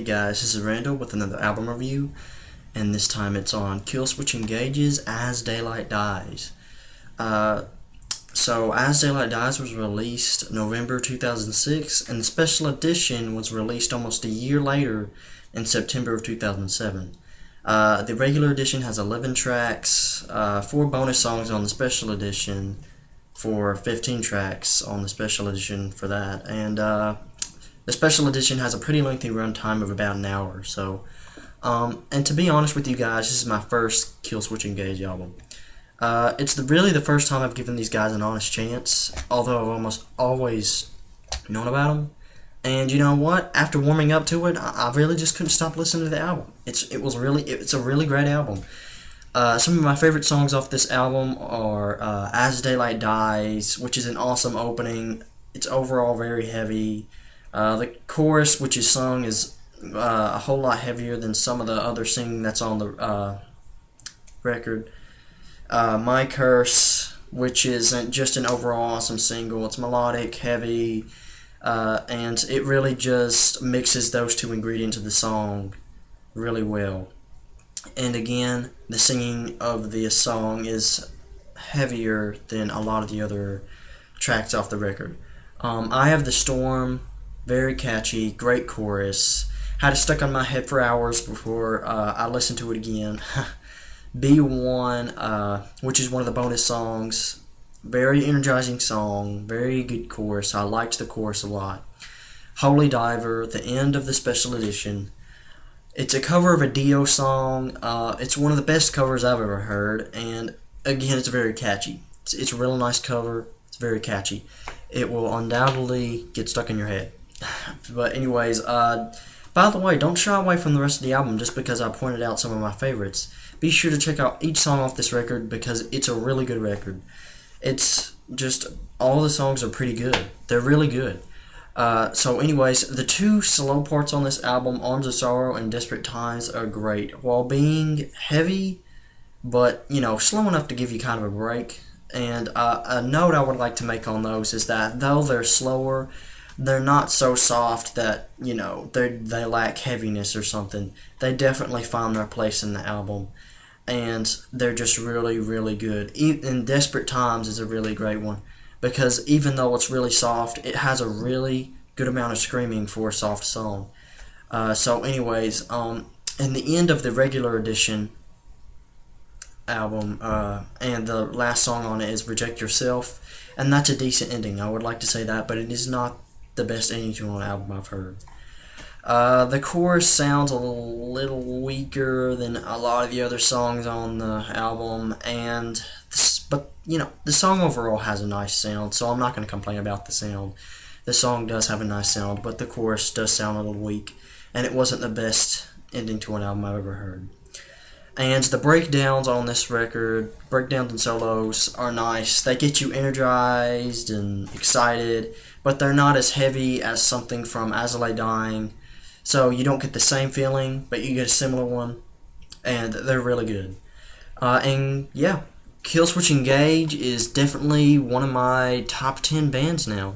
guys, this is Randall with another album review, and this time it's on Killswitch Engage's As Daylight Dies. So As Daylight Dies was released November 2006, and the special edition was released almost a year later in September of 2007. The regular edition has 11 tracks, 4 bonus songs on the special edition for 15 tracks on the special edition for that, and the special edition has a pretty lengthy runtime of about an hour or so. And to be honest with you guys, this is my first Killswitch Engage album. It's really the first time I've given these guys an honest chance, although I've almost always known about them. And you know what? After warming up to it, I really just couldn't stop listening to the album. It's a really great album. Some of my favorite songs off this album are As Daylight Dies, which is an awesome opening. It's overall very heavy. The chorus, which is sung, is a whole lot heavier than some of the other singing that's on the record. My Curse, which is just an overall awesome single. It's melodic, heavy, and it really just mixes those two ingredients of the song really well. And again, the singing of the song is heavier than a lot of the other tracks off the record. Eye of the Storm, very catchy, great chorus. Had it stuck on my head for hours before I listened to it again. B1, which is one of the bonus songs, very energizing song, very good chorus. I liked the chorus a lot. Holy Diver, the end of the special edition. It's a cover of a Dio song. It's one of the best covers I've ever heard, and again, it's very catchy. It's a real nice cover. It's very catchy. It will undoubtedly get stuck in your head. But anyways, by the way, don't shy away from the rest of the album just because I pointed out some of my favorites. Be sure to check out each song off this record because it's a really good record. It's just, all the songs are pretty good. They're really good. So anyways, the 2 slow parts on this album, Arms of Sorrow and Desperate Times, are great. While being heavy, but, slow enough to give you kind of a break. And a note I would like to make on those is that though they're slower, they're not so soft that, they lack heaviness or something. They definitely find their place in the album. And they're just really, really good. And Desperate Times is a really great one. Because even though it's really soft, it has a really good amount of screaming for a soft song. So anyways, in the end of the regular edition album, and the last song on it is Reject Yourself. And that's a decent ending, I would like to say that, but it is not the best ending to an album I've heard. The chorus sounds a little weaker than a lot of the other songs on the album, but the song overall has a nice sound, so I'm not going to complain about the sound. The song does have a nice sound, but the chorus does sound a little weak, and it wasn't the best ending to an album I've ever heard. And the breakdowns on this record, breakdowns and solos, are nice. They get you energized and excited, but they're not as heavy as something from As I Lay Dying. So you don't get the same feeling, but you get a similar one, and they're really good. And yeah, Killswitch Engage is definitely one of my top 10 bands now,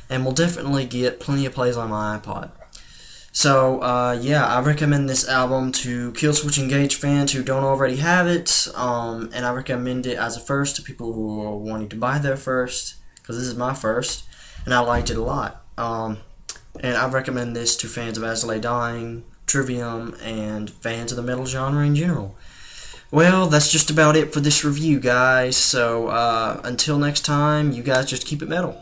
and will definitely get plenty of plays on my iPod. So yeah, I recommend this album to Killswitch Engage fans who don't already have it, and I recommend it as a first to people who are wanting to buy their first, because this is my first, and I liked it a lot. And I recommend this to fans of As I Lay Dying, Trivium, and fans of the metal genre in general. Well, that's just about it for this review, guys. So until next time, you guys just keep it metal.